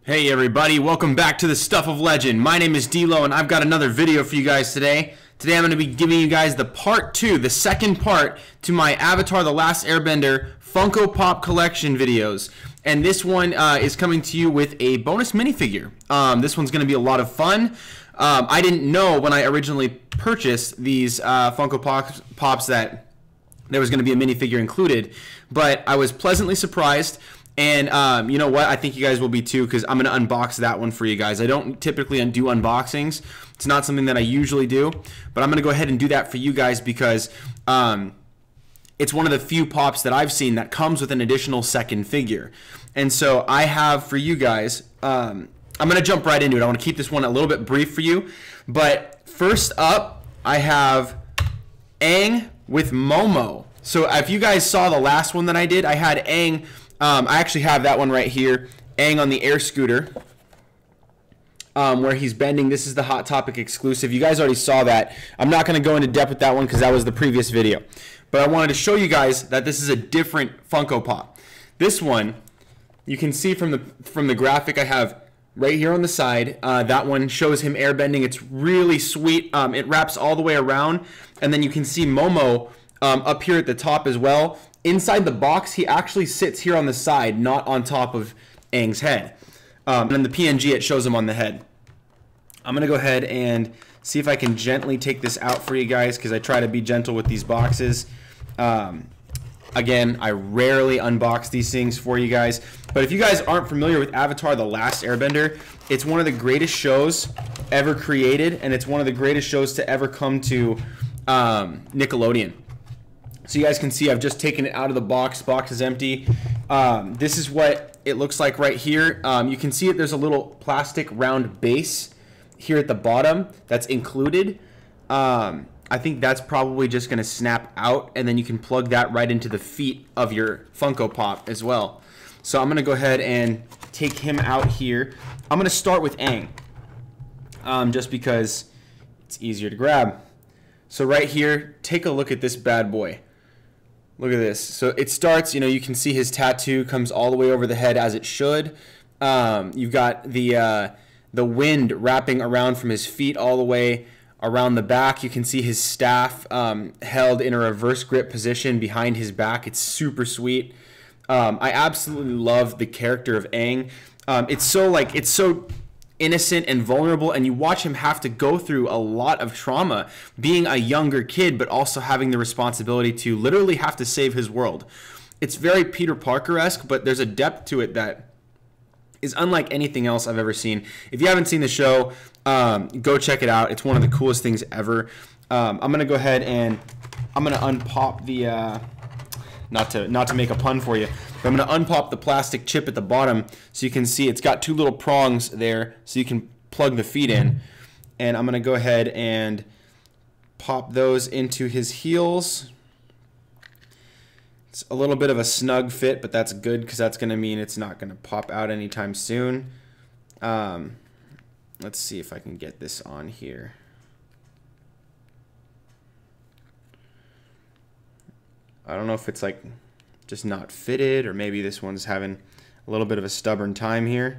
Hey everybody, welcome back to the Stuff of Legend. My name is D-Lo and I've got another video for you guys today. Today I'm going to be giving you guys the part 2, the second part to my Avatar The Last Airbender Funko Pop collection videos. And this one is coming to you with a bonus minifigure. This one's going to be a lot of fun. I didn't know when I originally purchased these Funko Pops that there was going to be a minifigure included, but I was pleasantly surprised. And you know what? I think you guys will be too, because I'm going to unbox that one for you guys. I don't typically do unboxings. It's not something that I usually do, but I'm going to go ahead and do that for you guys because it's one of the few pops that I've seen that comes with an additional second figure. And so I have for you guys, I'm going to jump right into it. I want to keep this one a little bit brief for you. But first up, I have Aang with Momo. So if you guys saw the last one that I did, I had Aang. I actually have that one right here, Aang on the air scooter, where he's bending. This is the Hot Topic exclusive. You guys already saw that. I'm not going to go into depth with that one because that was the previous video. But I wanted to show you guys that this is a different Funko Pop. This one, you can see from the graphic I have right here on the side. That one shows him airbending. It's really sweet. It wraps all the way around, and then you can see Momo up here at the top as well. Inside the box, he actually sits here on the side, not on top of Aang's head. And in the PNG, it shows him on the head. I'm going to go ahead and see if I can gently take this out for you guys, because I try to be gentle with these boxes. Again, I rarely unbox these things for you guys. But if you guys aren't familiar with Avatar The Last Airbender, it's one of the greatest shows ever created, and it's one of the greatest shows to ever come to Nickelodeon. So you guys can see I've just taken it out of the box. Box is empty. This is what it looks like right here. You can see it. There's a little plastic round base here at the bottom that's included. I think that's probably just going to snap out, and then you can plug that right into the feet of your Funko Pop as well. So I'm going to go ahead and take him out here. I'm going to start with Aang, just because it's easier to grab. So right here, take a look at this bad boy. Look at this. So it starts, you know, you can see his tattoo comes all the way over the head as it should. You've got the wind wrapping around from his feet all the way around the back. You can see his staff held in a reverse grip position behind his back. It's super sweet. I absolutely love the character of Aang. It's so innocent and vulnerable, and you watch him have to go through a lot of trauma being a younger kid, but also having the responsibility to literally have to save his world. It's very Peter Parker-esque, but there's a depth to it that is unlike anything else I've ever seen. If you haven't seen the show, go check it out. It's one of the coolest things ever. I'm gonna go ahead and I'm gonna unpop the not to make a pun for you, but I'm going to unpop the plastic chip at the bottom so you can see it's got two little prongs there so you can plug the feet in. And I'm going to go ahead and pop those into his heels. It's a little bit of a snug fit, but that's good because that's going to mean it's not going to pop out anytime soon. Let's see if I can get this on here. I don't know if it's like just not fitted, or maybe this one's having a little bit of a stubborn time here.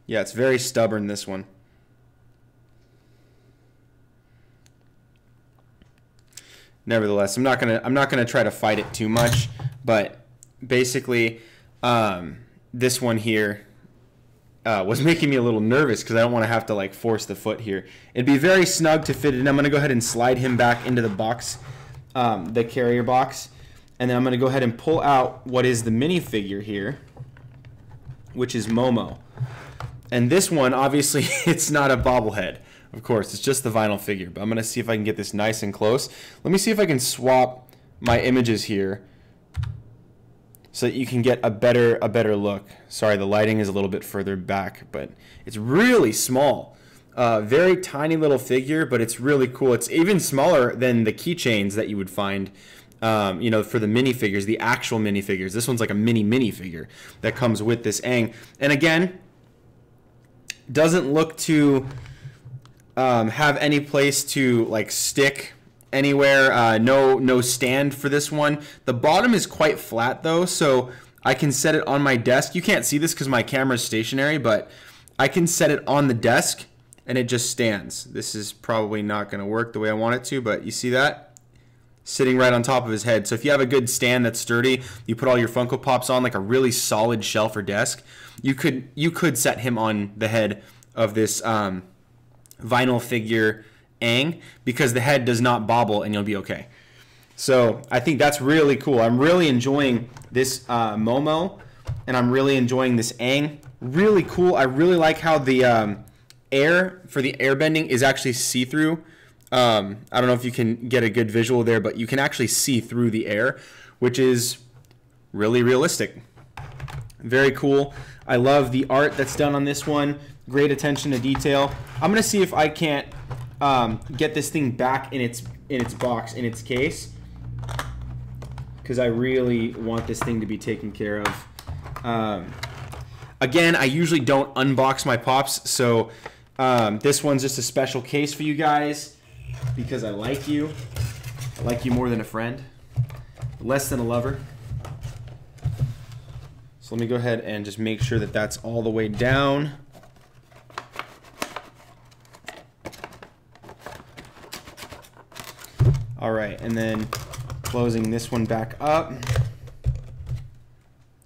Yeah, it's very stubborn, this one. Nevertheless, I'm not gonna try to fight it too much, but basically this one here was making me a little nervous because I don't want to have to like force the foot here. It'd be very snug to fit it in. I'm going to go ahead and slide him back into the box, the carrier box, and then I'm going to go ahead and pull out what is the minifigure here, which is Momo. And this one, obviously, it's not a bobblehead. Of course, it's just the vinyl figure. But I'm going to see if I can get this nice and close. Let me see if I can swap my images here so that you can get a better look. Sorry, the lighting is a little bit further back, but it's really small. Very tiny little figure, but it's really cool. It's even smaller than the keychains that you would find, you know, for the minifigures, the actual minifigures. This one's like a mini figure that comes with this Aang. And again, doesn't look to have any place to like stick anywhere. No stand for this one. The bottom is quite flat though, so I can set it on my desk. You can't see this because my camera is stationary, but I can set it on the desk and it just stands. This is probably not going to work the way I want it to, but you see that? Sitting right on top of his head. So if you have a good stand that's sturdy, you put all your Funko Pops on like a really solid shelf or desk, you could set him on the head of this vinyl figure Aang, because the head does not bobble and you'll be okay. So I think that's really cool. I'm really enjoying this Momo, and I'm really enjoying this Aang. Really cool. I really like how the air for the airbending is actually see-through. I don't know if you can get a good visual there, but you can actually see through the air, which is really realistic. Very cool. I love the art that's done on this one. Great attention to detail. I'm gonna see if I can't get this thing back in its box, in its case, because I really want this thing to be taken care of. Again, I usually don't unbox my Pops, so this one's just a special case for you guys because I like you. I like you more than a friend, less than a lover. So let me go ahead and just make sure that that's all the way down. All right, and then closing this one back up.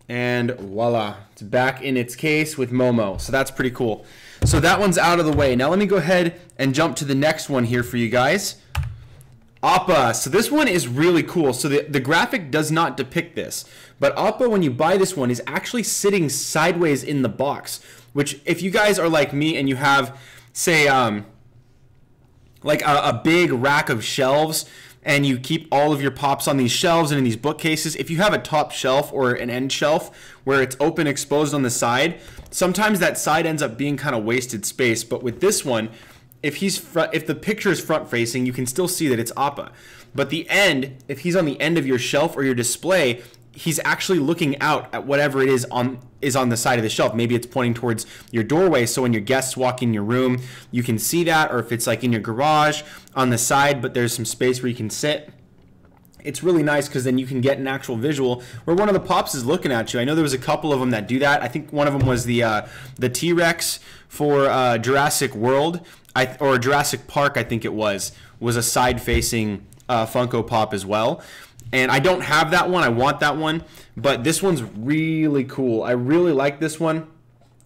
And voila, it's back in its case with Momo. So that's pretty cool. So that one's out of the way. Now let me go ahead and jump to the next one here for you guys. Appa. So this one is really cool. So the graphic does not depict this, but Appa, when you buy this one, is actually sitting sideways in the box, which if you guys are like me and you have, say, like a big rack of shelves, and you keep all of your Pops on these shelves and in these bookcases, if you have a top shelf or an end shelf where it's open, exposed on the side, sometimes that side ends up being kind of wasted space. But with this one, if the picture is front facing, you can still see that it's Appa. But the end, if he's on the end of your shelf or your display, he's actually looking out at whatever it is on the side of the shelf. Maybe it's pointing towards your doorway, so when your guests walk in your room, you can see that, or if it's like in your garage on the side, but there's some space where you can sit. It's really nice because then you can get an actual visual where one of the Pops is looking at you. I know there was a couple of them that do that. I think one of them was the T-Rex for Jurassic World, or Jurassic Park, I think it was a side-facing Funko Pop as well. And I don't have that one. I want that one. But this one's really cool. I really like this one.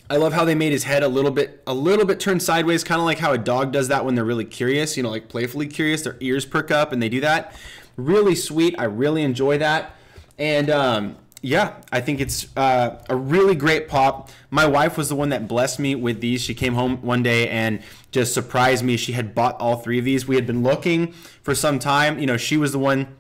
I love how they made his head a little bit turned sideways, kind of like how a dog does that when they're really curious, you know, like playfully curious. Their ears perk up and they do that. Really sweet. I really enjoy that. And yeah, I think it's a really great Pop. My wife was the one that blessed me with these. She came home one day and just surprised me. She had bought all three of these. We had been looking for some time. You know, she was the one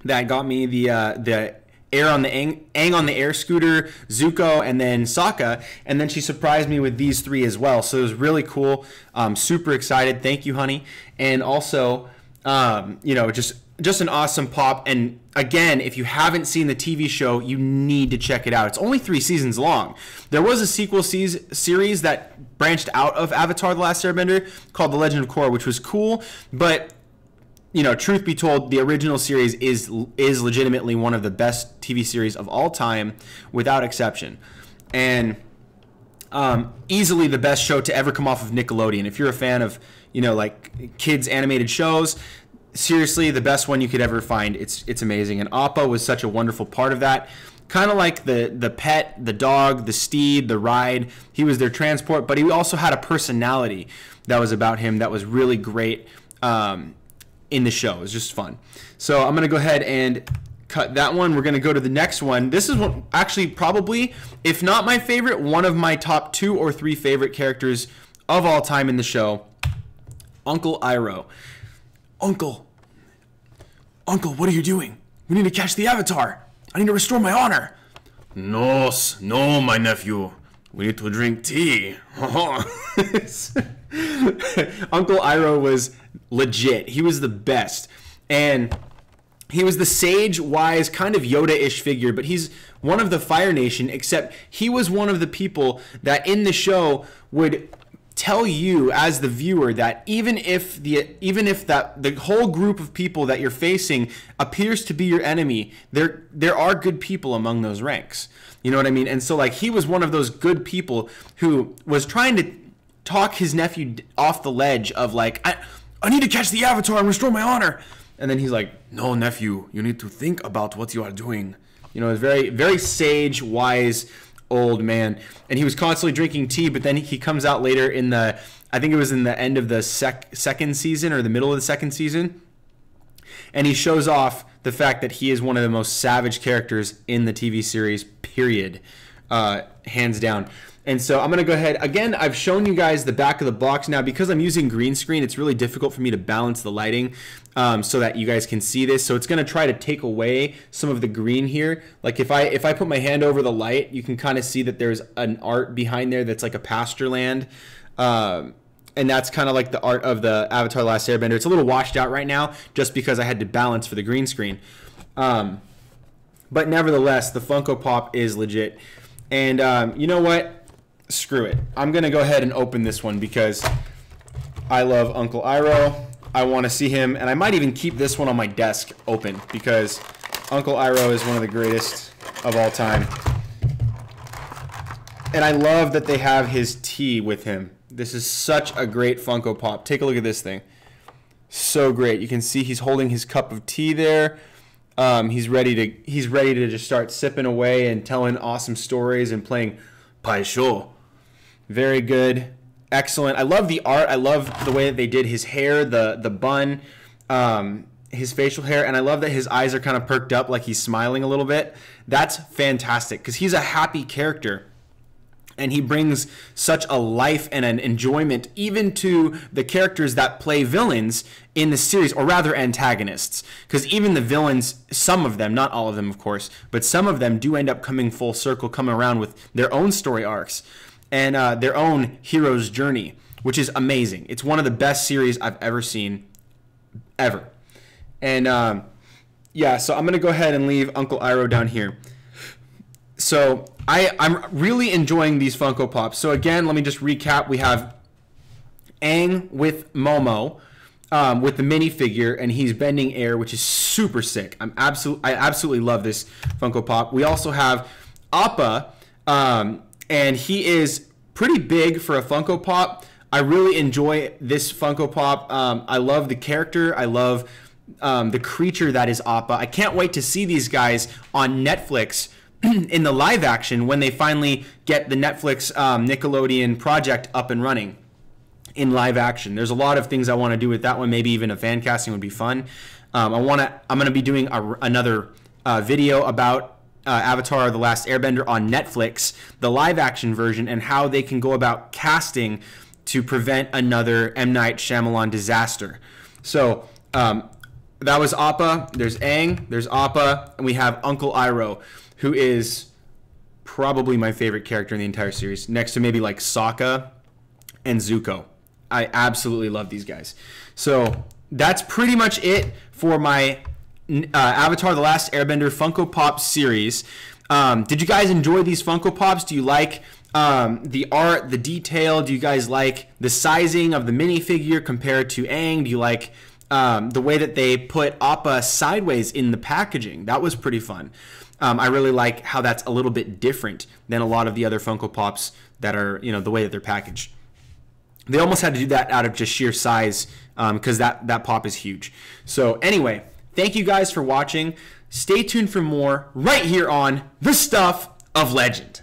that got me the Air on the Aang on the air scooter, Zuko, and then Sokka, and then she surprised me with these three as well. So it was really cool. Super excited. Thank you, honey. And also, you know, just an awesome Pop. And again, if you haven't seen the TV show, you need to check it out. It's only 3 seasons long. There was a sequel series that branched out of Avatar: The Last Airbender called The Legend of Korra, which was cool, but you know, truth be told, the original series is legitimately one of the best TV series of all time, without exception, and easily the best show to ever come off of Nickelodeon. If you're a fan of, you know, like kids animated shows, seriously, the best one you could ever find. It's amazing, and Appa was such a wonderful part of that. Kind of like the pet, the dog, the steed, the ride. He was their transport, but he also had a personality that was about him that was really great. In the show. It was just fun. So I'm going to go ahead and cut that one. We're going to go to the next one. This is one, actually probably, if not my favorite, one of my top 2 or 3 favorite characters of all time in the show. Uncle Iroh. Uncle, what are you doing? We need to catch the Avatar. I need to restore my honor. No, my nephew. We need to drink tea. Uncle Iroh was legit. He was the best. And he was the sage, wise, kind of Yoda-ish figure, but he's one of the Fire Nation, except he was one of the people that in the show would tell you as the viewer that even if the whole group of people that you're facing appears to be your enemy, there are good people among those ranks. You know what I mean? And so like he was one of those good people who was trying to talk his nephew off the ledge of like, I need to catch the Avatar and restore my honor. And then he's like, no, nephew, you need to think about what you are doing. You know, it's very, very sage, wise old man. And he was constantly drinking tea, but then he comes out later in the, I think it was in the end of the second season or the middle of the second season. And he shows off the fact that he is one of the most savage characters in the TV series, period. Hands down. And so I'm going to go ahead. Again, I've shown you guys the back of the box. Now, because I'm using green screen, it's really difficult for me to balance the lighting so that you guys can see this. So it's going to try to take away some of the green here. Like if I put my hand over the light, you can kind of see that there's an art behind there that's like a pasture land. And that's kind of like the art of the Avatar: The Last Airbender. It's a little washed out right now just because I had to balance for the green screen. But nevertheless, the Funko Pop is legit. And you know what? Screw it. I'm going to go ahead and open this one because I love Uncle Iroh. I want to see him, and I might even keep this one on my desk open because Uncle Iroh is one of the greatest of all time. And I love that they have his tea with him. This is such a great Funko Pop. Take a look at this thing. So great. You can see he's holding his cup of tea there. He's ready to just start sipping away and telling awesome stories and playing Pai Sho. Very good. Excellent. I love the art. I love the way that they did his hair, the bun, his facial hair, and I love that his eyes are kind of perked up like he's smiling a little bit. That's fantastic because he's a happy character. And he brings such a life and an enjoyment even to the characters that play villains in the series, or rather antagonists. Because even the villains, some of them, not all of them of course, but some of them do end up coming full circle, coming around with their own story arcs and their own hero's journey, which is amazing. It's one of the best series I've ever seen, ever. And yeah, so I'm going to go ahead and leave Uncle Iroh down here. So I'm really enjoying these Funko Pops. So again, let me just recap. We have Aang with Momo with the minifigure, and he's bending air, which is super sick. I absolutely love this Funko Pop. We also have Appa, and he is pretty big for a Funko Pop. I really enjoy this Funko Pop. I love the character. I love the creature that is Appa. I can't wait to see these guys on Netflix in the live action when they finally get the Netflix Nickelodeon project up and running in live action. There's a lot of things I want to do with that one. Maybe even a fan casting would be fun. I'm going to be doing another video about Avatar: The Last Airbender on Netflix, the live action version, and how they can go about casting to prevent another M. Night Shyamalan disaster. So that was Appa. There's Aang. There's Appa. And we have Uncle Iroh, who is probably my favorite character in the entire series, next to maybe like Sokka and Zuko. I absolutely love these guys. So that's pretty much it for my Avatar: The Last Airbender Funko Pop series. Did you guys enjoy these Funko Pops? Do you like the art, the detail? Do you guys like the sizing of the minifigure compared to Aang? Do you like the way that they put Appa sideways in the packaging? That was pretty fun. I really like how that's a little bit different than a lot of the other Funko Pops that are, you know, the way that they're packaged. They almost had to do that out of just sheer size because that pop is huge. So anyway, thank you guys for watching. Stay tuned for more right here on The Stuff of Legend.